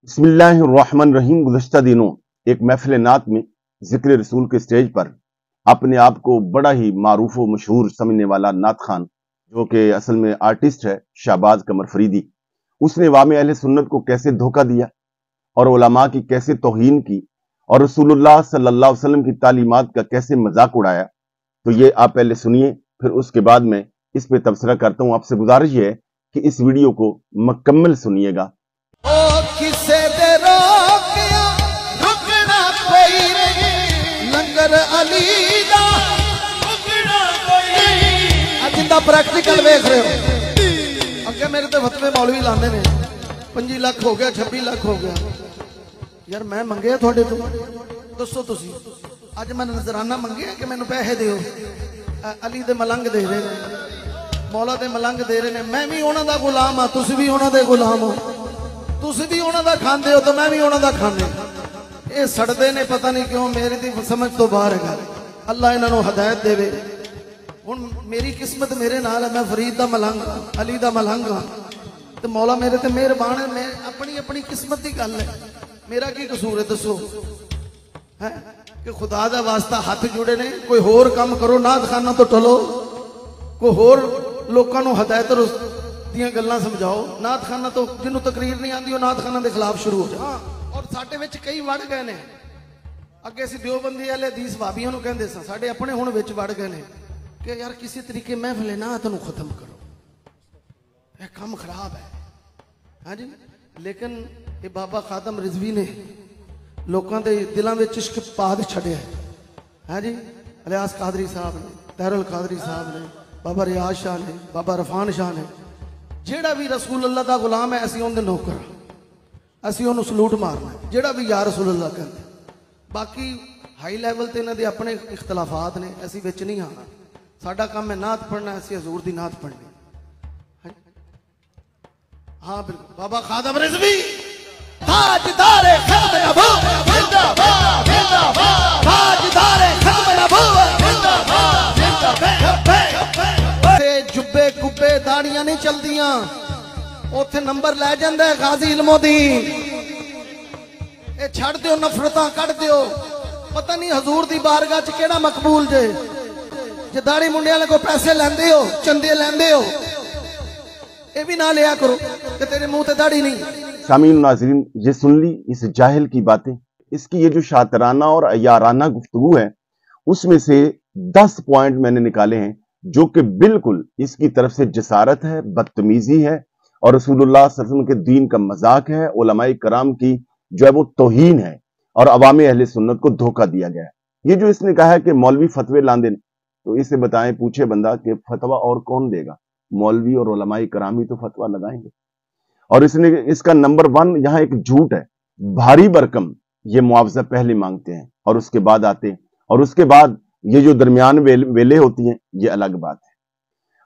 बिस्मिल्लाहिर्रहमानिर्रहीम। गुज़श्ता दिनों एक महफिल नात में जिक्र रसूल के स्टेज पर अपने आप को बड़ा ही मारूफ व मशहूर समझने वाला नात खान, जो कि असल में आर्टिस्ट है, शाहबाज कमर फरीदी, उसने अवाम अहले सुन्नत को कैसे धोखा दिया और उलमा की कैसे तौहीन की और रसूलुल्लाह सल्लल्लाहु अलैहि वसल्लम की तालीमात का कैसे मजाक उड़ाया। तो ये आप पहले सुनिए, फिर उसके बाद मैं इस पे तबसरा करता हूं। आपसे गुजारिश है कि इस वीडियो को मुकम्मल सुनिएगा। प्रैक्टिकल वेख रहे हो, अगे मेरे तो फतवे मौलवी लाते ने 25 लाख हो गया, 26 लाख हो गया। यार मैं मंगे थोड़े तो दसो तुसी, अज मैं नजराना मंगे कि मैनू पैसे दिओ। अली दे मलंग दे रहे ने, मौला दे मलंग दे रहे ने, मैं भी उन्हां दा गुलाम हाँ, तुसी भी उन्हां दे गुलाम हो, तुसी भी उन्हां दा खांदे हो तो मैं भी उन्हां दा खाने। ये सड़दे ने पता नहीं क्यों, मेरी दी समझ तो बाहर है। अल्लाह इन्हां नूं हदायत देवे। हुण मेरी किस्मत मेरे नाल है, मैं फरीद दा मलंग हाँ, अली दा मलंग हाँ, तो मौला मेरे ते मेहरबान है। मैं अपनी अपनी किस्मत की गल है, मेरा की कसूर है दसो है कि खुदा दा वास्ता हाथ जुड़े ने। कोई होर काम करो, नात खाना तो टलो, कोई होर लोकां नूं हदायत दियां गल्लां समझाओ। नात खाना तो जिन्हों तकरीर नहीं आती वो नात खाना के खिलाफ शुरू हो जाए। और साडे विच कई वड़ गए ने, अगे असीं देवबंदी वाले हदीस वाबियां नूं कहंदे सां, साडे अपने हुण विच वड़ गए ने कि यार किसी तरीके महफिल नात नूं खत्म करो, यह काम खराब है। हाँ जी, लेकिन ये बाबा खादम रिजवी ने लोगों के दिलों में इश्क पा छड़िया है। हाँ जी, अलियास कादरी साहब ने, तहरुल कादरी साहब ने, बाबा रियाज शाह ने, बाबा रफान शाह ने, जेड़ा भी रसूल अल्लाह का गुलाम है असीं उहदे नौकर, असीं उहनूं सलूट मारना, जेड़ा भी या रसूल अल्लाह कहते। बाकी हाई लैवल ते इन्हां दे अपने इख्तलाफात ने, असीं विच नहीं आना। साडा काम है नात पढ़ना, असीं हजूर दी नात पढ़नी। हाँ बिल्कुल, बाबा खादम रिजवी ताजदारे खत्म नबूवत जिंदाबाद जिंदाबाद, ताजदारे खत्म नबूवत जिंदाबाद जिंदाबाद। ते जुब्बे कुब्बे दाड़ियां नहीं चलदियां, ओथे नंबर लै जांदा है गाजी इल्मोदीन। ए छड़ दिओ, नफरतां कढ दिओ। पता नहीं हजूर दी बारगाह च केड़ा मकबूल जे, जे दाड़ी मुंडे वाले को पैसे लैंदे हो, चंदे लैंदे हो, ये भी ना लिया करो कि तेरे मुंह ते दाढ़ी नहीं। सामीन नाज़रीन, ये सुन ली इस जाहिल की बातें। इसकी ये जो शातराना और अयाराना गुफ्तगू है, उसमें से 10 पॉइंट मैंने निकाले हैं जो कि बिल्कुल इसकी तरफ से जसारत है, बदतमीजी है और रसूलुल्लाह सल्लल्लाहु अलैहि वसल्लम के दीन का मजाक है, उलमाए कराम की जो है वो तौहीन है और अवाम अहले सुन्नत को धोखा दिया गया है। ये जो इसने कहा है कि मौलवी फतवे लांदे, तो इसे बताएं, पूछे बंदा कि फतवा और कौन देगा? मौलवी और उलमाए कराम ही तो फतवा लगाएंगे। और इसने इसका नंबर 1 यहां एक झूठ है, भारी भरकम ये मुआवजा पहले मांगते हैं और उसके बाद आते हैं, और उसके बाद ये जो दरमियान वेले होती हैं, ये अलग बात है।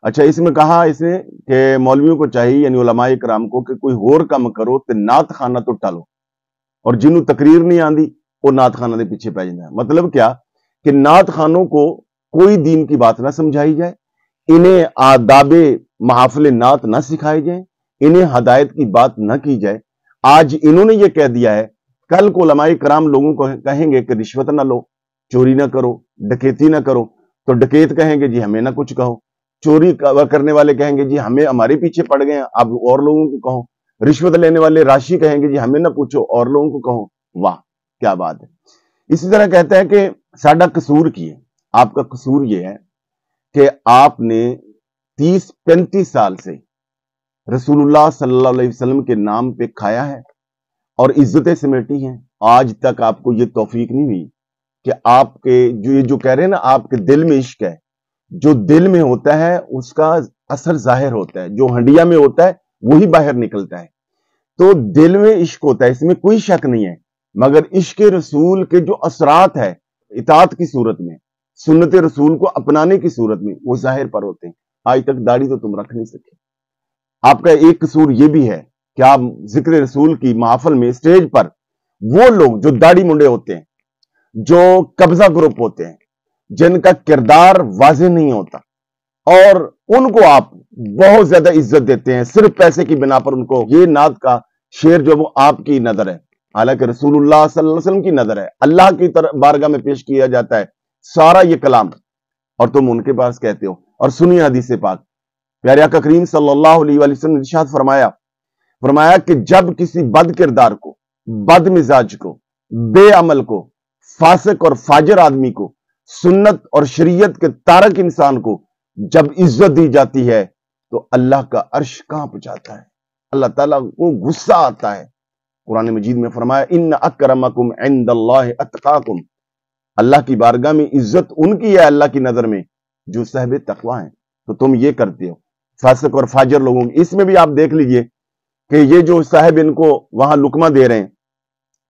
अच्छा, इसमें कहा इसने कि मौलवियों को चाहिए, यानी उलमाए कराम को, कि कोई होर काम करो तो नात खाना तो टालो, और जिन्हों तकरीर नहीं आती वो नात खाना के पीछे पै जाता है। मतलब क्या कि नात खानों को कोई दीन की बात ना समझाई जाए, इन्हें आदाबे महफिल नात ना सिखाए जाए, इन्हें हदायत की बात ना की जाए। आज इन्होंने ये कह दिया है, कल को उलमाए कराम लोगों को कहेंगे कि रिश्वत ना लो, चोरी ना करो, डकैती ना करो, तो डकैत कहेंगे जी हमें ना कुछ कहो, चोरी करने वाले कहेंगे जी हमें हमारे पीछे पड़ गए, अब और लोगों को कहो, रिश्वत लेने वाले राशि कहेंगे जी हमें ना पूछो, और लोगों को कहो। वाह क्या बात है। इसी तरह कहता है कि साडा कसूर की है। आपका कसूर यह है कि आपने 30-35 साल से रसूलुल्लाह सल्लल्लाहु अलैहि वसल्लम के नाम पे खाया है और इज्जतें समेटी हैं। आज तक आपको ये तौफीक नहीं हुई कि आपके जो कह रहे हैं ना, आपके दिल में इश्क है, जो दिल में होता है उसका असर जाहिर होता है, जो हंडिया में होता है वही बाहर निकलता है। तो दिल में इश्क होता है, इसमें कोई शक नहीं है, मगर इश्क रसूल के जो असरात है इताअत की सूरत में, सुन्नत रसूल को अपनाने की सूरत में, वो जाहिर पर होते हैं। आज तक दाढ़ी तो तुम रख नहीं सके। आपका एक कसूर यह भी है कि आप जिक्र रसूल की महफिल में, स्टेज पर, वो लोग जो दाढ़ी मुंडे होते हैं, जो कब्जा ग्रुप होते हैं, जिनका किरदार वाज़ेह नहीं होता, और उनको आप बहुत ज्यादा इज्जत देते हैं, सिर्फ पैसे की बिना पर उनको ये नात का शेर जो वो आपकी नजर है, हालांकि रसूलुल्लाह सल्लल्लाहु अलैहि वसल्लम की नजर है, अल्लाह की तरफ बारगाह में पेश किया जाता है सारा ये कलाम, और तुम उनके पास कहते हो। और सुनिए हदीस पाक, प्यारे आका करीम सल्लल्लाहु अलैहि वसल्लम ने इरशाद फरमाया कि जब किसी बद किरदार को, बद मिजाज को, बेअमल को, फासिक और फाजिर आदमी को, सुन्नत और शरीयत के तारक इंसान को जब इज्जत दी जाती है तो अल्लाह का अर्श कांप जाता है, अल्लाह ताला को गुस्सा आता है। कुरान मजीद में फरमाया इन्न अकरमकुम इंदल्लाहि अतकाकुम, अल्लाह की बारगाह में इज्जत उनकी है अल्लाह की नजर में जो साहिब तकवा है। तो तुम ये करते हो फासिक और फाजिर लोगों की। इसमें भी आप देख लीजिए कि ये जो साहिब इनको वहां लुकमा दे रहे हैं,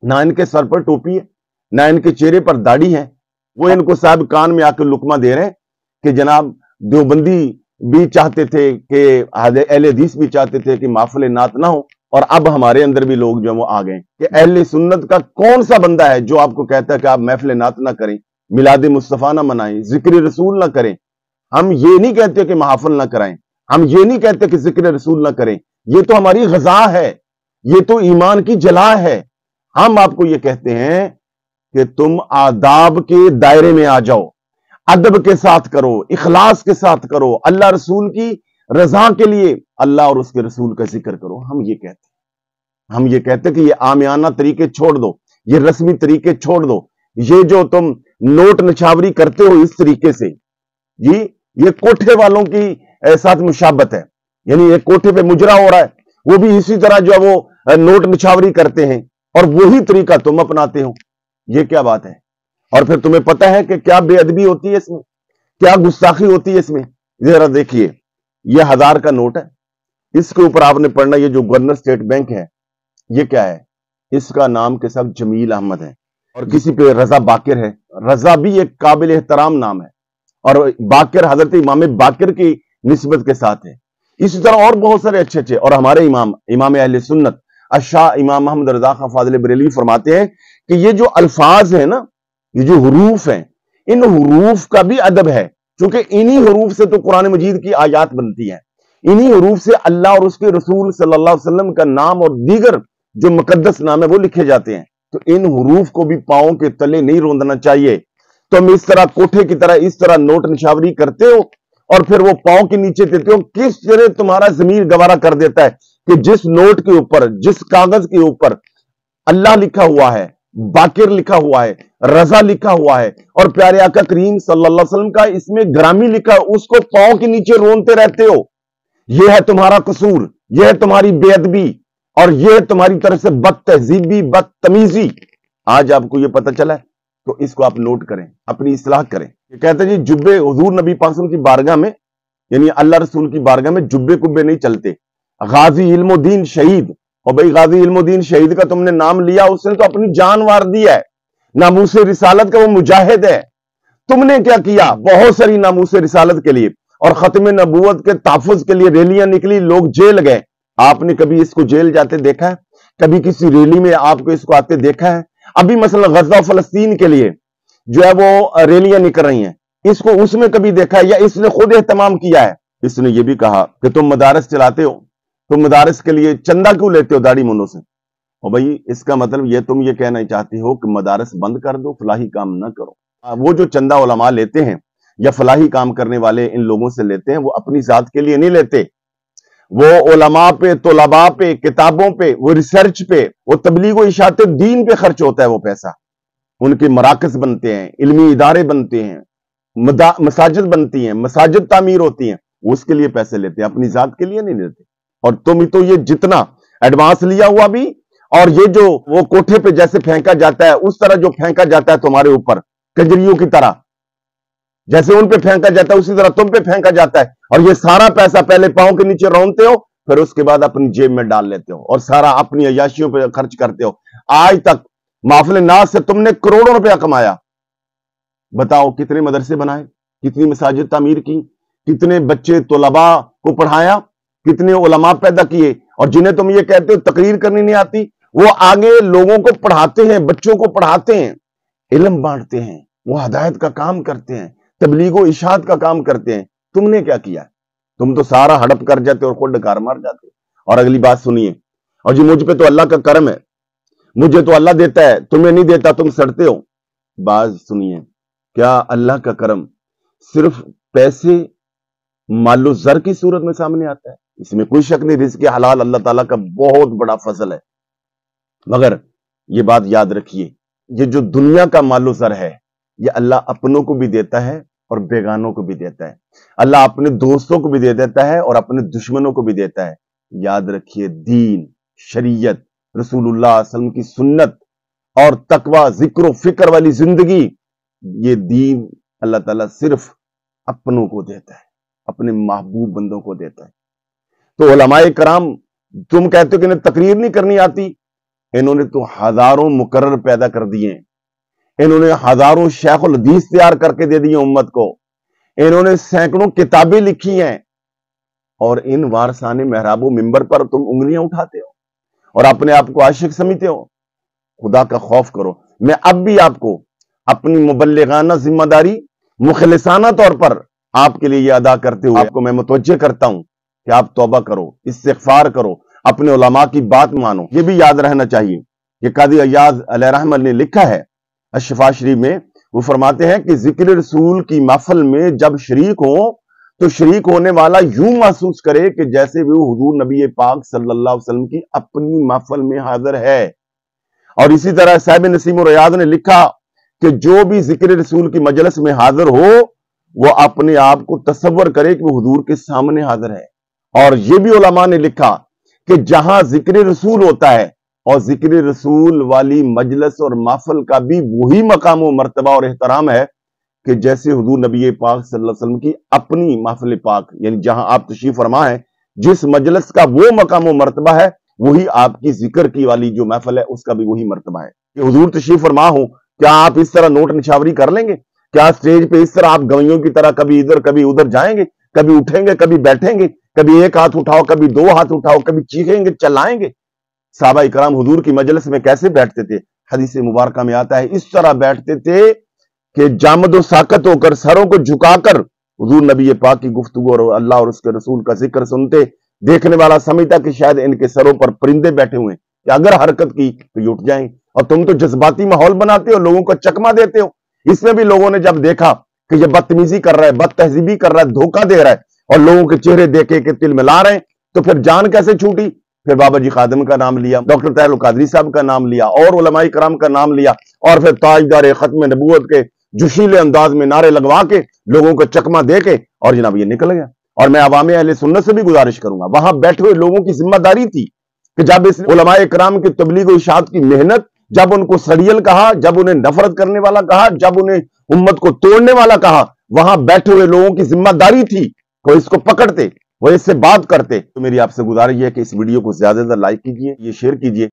ना इनके सर पर टोपी है, ना इनके चेहरे पर दाढ़ी है, वो इनको साहब कान में आकर लुकमा दे रहे हैं कि जनाब देवबंदी भी चाहते थे कि अहले हदीस भी चाहते थे कि महफिल नात ना हो, और अब हमारे अंदर भी लोग जो वो आ गए कि अहले सुन्नत का कौन सा बंदा है जो आपको कहता है कि आप महफिल नात ना करें, मिलाद मुस्तफा ना मनाएं, जिक्र रसूल ना करें। हम ये नहीं कहते कि महफिल ना कराएं, हम ये नहीं कहते कि जिक्र रसूल ना करें, ये तो हमारी ग़िज़ा है, ये तो ईमान की जला है। हम आपको ये कहते हैं कि तुम आदाब के दायरे में आ जाओ, अदब के साथ करो, इखलास के साथ करो, अल्लाह रसूल की रजा के लिए अल्लाह और उसके रसूल का जिक्र करो। हम ये कहते कि ये आमियाना तरीके छोड़ दो, ये रस्मी तरीके छोड़ दो, ये जो तुम नोट निछावरी करते हो इस तरीके से, ये कोठे वालों की साथ मुशाबत है, यानी एक कोठे पे मुजरा हो रहा है, वो भी इसी तरह जो वो नोट निछावरी करते हैं और वही तरीका तुम अपनाते हो। ये क्या बात है? और फिर तुम्हें पता है कि क्या बेअदबी होती है इसमें, क्या गुस्ताखी होती है इसमें। जरा देखिए, ये 1000 का नोट है, इसके ऊपर आपने पढ़ना, ये जो गवर्नर स्टेट बैंक है, ये क्या है, इसका नाम के सब जमील अहमद है, और किसी पे रजा बाकिर है। रजा भी एक काबिल एहतराम नाम है, और बाकिर हजरत इमाम बाकिर की निस्बत के साथ है। इसी तरह और बहुत सारे अच्छे अच्छे, और हमारे इमाम अहले सुन्नत अशाह इमाम मोहम्मद रजा खां फाजिल बरेलवी फरमाते हैं कि ये जो अल्फाज है ना, ये जो हुरूफ हैं, इन हुरूफ का भी अदब है, क्योंकि इन्हीं हुरूफ से तो कुरान मजीद की आयात बनती है, इन्हीं हुरूफ से अल्लाह और उसके रसूल सल्लल्लाहु अलैहि वसल्लम का नाम और दीगर जो मुकद्दस नाम है वो लिखे जाते हैं। तो इन हुरूफ को भी पांव के तले नहीं रोंदना चाहिए। तुम इस तरह कोठे की तरह इस तरह नोट निशावरी करते हो और फिर वो पांव के नीचे देते हो। किस तरह तुम्हारा ज़मीर गवारा कर देता है कि जिस नोट के ऊपर, जिस कागज के ऊपर अल्लाह लिखा हुआ है, बाकिर लिखा हुआ है, रजा लिखा हुआ है, और प्यारे आका करीम सल्लल्लाहु अलैहि वसल्लम का इसमें ग्रामी लिखा, उसको पांव के नीचे रोनते रहते हो। यह है तुम्हारा कसूर, यह है तुम्हारी बेअदबी, और यह है तुम्हारी तरफ से बदतहजीबी, बदतमीजी। आज आपको यह पता चला है तो इसको आप नोट करें, अपनी इस्लाह करें। ये कहते हैं जी जुब्बे हुजूर नबी पाक की बारगाह में, यानी अल्लाह रसूल की बारगाह में जुब्बे कुब्बे नहीं चलते। गाजी इल्मुद्दीन शहीद, और भाई गाजी इल्मुद्दीन शहीद का तुमने नाम लिया, उसने तो अपनी जान वार दी है, नामूसे रिसालत का वो मुजाहिद है। तुमने क्या किया? बहुत सारी नामूसे रिसालत के लिए और खत्म नबूवत के तहफ़्फ़ुज़ के लिए रैलियां निकली, लोग जेल गए। आपने कभी इसको जेल जाते देखा है? कभी किसी रैली में आपको इसको आते देखा है? अभी मसला गज़ा फलस्तीन के लिए जो है वो रैलियां निकल रही हैं, इसको उसमें कभी देखा है या इसने खुद एहतमाम किया है? इसने ये भी कहा कि तुम मदारस चलाते हो, तुम मदारस के लिए चंदा क्यों लेते हो दाढ़ी मुन्नों से? और भाई इसका मतलब ये तुम ये कहना चाहते हो कि मदारस बंद कर दो, फलाही काम ना करो। वो जो चंदा उलमा लेते हैं या फलाही काम करने वाले इन लोगों से लेते हैं, वो अपनी जात के लिए नहीं लेते, वो उलमा पे, तलबा पे, किताबों पे, वो रिसर्च पे, वो तबलीग व इशाअत दीन पे खर्च होता है वो पैसा। उनके मराकज बनते हैं, इल्मी इदारे बनते हैं, मसाजिद बनती हैं, मसाजिद तामीर होती हैं, उसके लिए पैसे लेते हैं, अपनी जात के लिए नहीं लेते। और तुम तो ये जितना एडवांस लिया हुआ भी, और ये जो वो कोठे पे जैसे फेंका जाता है उस तरह जो फेंका जाता है तुम्हारे ऊपर कंजरियों की तरह, जैसे उन पे फेंका जाता है उसी तरह तुम पे फेंका जाता है। और ये सारा पैसा पहले पांव के नीचे रौनते हो, फिर उसके बाद अपनी जेब में डाल लेते हो और सारा अपनी अय्याशियों पे खर्च करते हो। आज तक महफिल नाज से तुमने करोड़ों रुपया कमाया। बताओ कितने मदरसे बनाए, कितनी मसाजिद तामीर की, कितने बच्चे तलबा को पढ़ाया, कितने उलमा पैदा किए। और जिन्हें तुम ये कहते हो तकरीर करनी नहीं आती, वो आगे लोगों को पढ़ाते हैं, बच्चों को पढ़ाते हैं, इल्म बांटते हैं, वो हिदायत का काम करते हैं, तबलीग व इशाअत का काम करते हैं। तुमने क्या किया? तुम तो सारा हड़प कर जाते हो और खुद डकार मार जाते हो। और अगली बात सुनिए, और जी मुझ पे तो अल्लाह का करम है, मुझे तो अल्लाह देता है, तुम्हें नहीं देता, तुम सड़ते हो। बात सुनिए, क्या अल्लाह का करम सिर्फ पैसे मालो जर की सूरत में सामने आता है? इसमें कोई शक नहीं, रिज़्क़ हलाल अल्लाह ताला का बहुत बड़ा फजल है। मगर ये बात याद रखिए, ये जो दुनिया का मालो जर है, ये अल्लाह अपनों को भी देता है और बेगानों को भी देता है। अल्लाह अपने दोस्तों को भी दे देता है और अपने दुश्मनों को भी देता है। याद रखिए, दीन, शरीयत, रसूलुल्लाह सल्लल्लाहु अलैहि वसल्लम की सुन्नत और तकवा, जिक्र फिक्र वाली जिंदगी, ये दीन अल्लाह ताला सिर्फ अपनों को देता है, अपने महबूब बंदों को देता है। तो उलमाए कराम, तुम कहते हो कि इन्हें तकरीर नहीं करनी आती, इन्होंने तो हजारों मुकर्रर पैदा कर दिए हैं, इन्होंने हजारों शेखुल हदीस तैयार करके दे दिए उम्मत को, इन्होंने सैकड़ों किताबें लिखी हैं, और इन वारसाने महराबो मिंबर पर तुम उंगलियां उठाते हो और अपने आप को आशिक समझते हो। खुदा का खौफ करो। मैं अब भी आपको अपनी मुबल्लिगाना जिम्मेदारी मुखलिसाना तौर पर आपके लिए यह अदा करते हुए आपको मैं मुतवज्जे करता हूं कि आप तौबा करो, इस्तिग़फ़ार करो, अपने उलमा की बात मानो। यह भी याद रहना चाहिए कि कादी अय्याज़ अलैहिर्रहमत ने लिखा है अश-शिफ़ा शरीफ में, वो फरमाते हैं कि जिक्र रसूल की महफिल में जब शरीक हो तो शरीक होने वाला यूं महसूस करे कि जैसे वो हुजूर नबी पाक सल्लल्लाहु अलैहि वसल्लम की अपनी महफिल में हाजिर है। और इसी तरह साहिब नसीम और रियाद ने लिखा कि जो भी जिक्र रसूल की मजलिस में हाजिर हो, वो अपने आप को तसव्वुर करे कि वो हुजूर के सामने हाजिर है। और ये भी उलमा ने लिखा कि जहां जिक्र रसूल होता है और जिक्र रसूल वाली मजलिस और महफिल का भी वही मकाम व मर्तबा और एहतराम है कि जैसे हुजूर नबी पाक सल्लल्लाहु अलैहि वसल्लम की अपनी महफिल पाक, यानी जहां आप तशरीफ फरमा है, जिस मजलिस का वो मकाम व मर्तबा है, वही आपकी जिक्र की वाली जो महफिल है उसका भी वही मर्तबा है कि हुजूर तशरीफ फरमा हो। क्या आप इस तरह नोट निछावरी कर लेंगे? क्या स्टेज पे इस तरह आप गवैयों की तरह कभी इधर कभी उधर जाएंगे, कभी उठेंगे, कभी बैठेंगे, कभी एक हाथ उठाओ, कभी दो हाथ उठाओ, कभी चीखेंगे, चिल्लाएंगे? सहाबा इकराम हुजूर की मजलिस में कैसे बैठते थे? हदीस मुबारक में आता है, इस तरह बैठते थे कि जामद साकत होकर, सरों को झुकाकर हुजूर नबी पाक की गुफ्तगू और अल्लाह और उसके रसूल का जिक्र सुनते। देखने वाला समझता कि शायद इनके सरों पर परिंदे बैठे हुए हैं, कि अगर हरकत की तो ये उठ जाएंगे। और तुम तो जज्बाती माहौल बनाते हो, लोगों को चकमा देते हो। इसमें भी लोगों ने जब देखा कि ये बदतमीजी कर रहा है, बदतहजीबी कर रहा है, धोखा दे रहा है और लोगों के चेहरे देखे के तिल मिला रहे हैं, तो फिर जान कैसे छूटी? फिर बाबा जी खादिम का नाम लिया, डॉक्टर ताहिर कादरी साहब का नाम लिया और उलमाए कराम का नाम लिया, और फिर ताजदार खत्म नबूवत के जोशीले अंदाज में नारे लगवा के लोगों को चकमा दे के और जनाब ये निकल गया। और मैं अवामे अहले सुन्नत से भी गुजारिश करूंगा, वहां बैठे हुए लोगों की जिम्मेदारी थी कि जब इस उलमाए कराम की तबलीग और इशाअत की मेहनत, जब उनको सड़ियल कहा, जब उन्हें नफरत करने वाला कहा, जब उन्हें उम्मत को तोड़ने वाला कहा, वहां बैठे हुए लोगों की जिम्मेदारी थी वो इसको पकड़ते, वो इससे बात करते। तो मेरी आपसे गुजारिश है कि इस वीडियो को ज्यादा से ज्यादा लाइक कीजिए, ये शेयर कीजिए।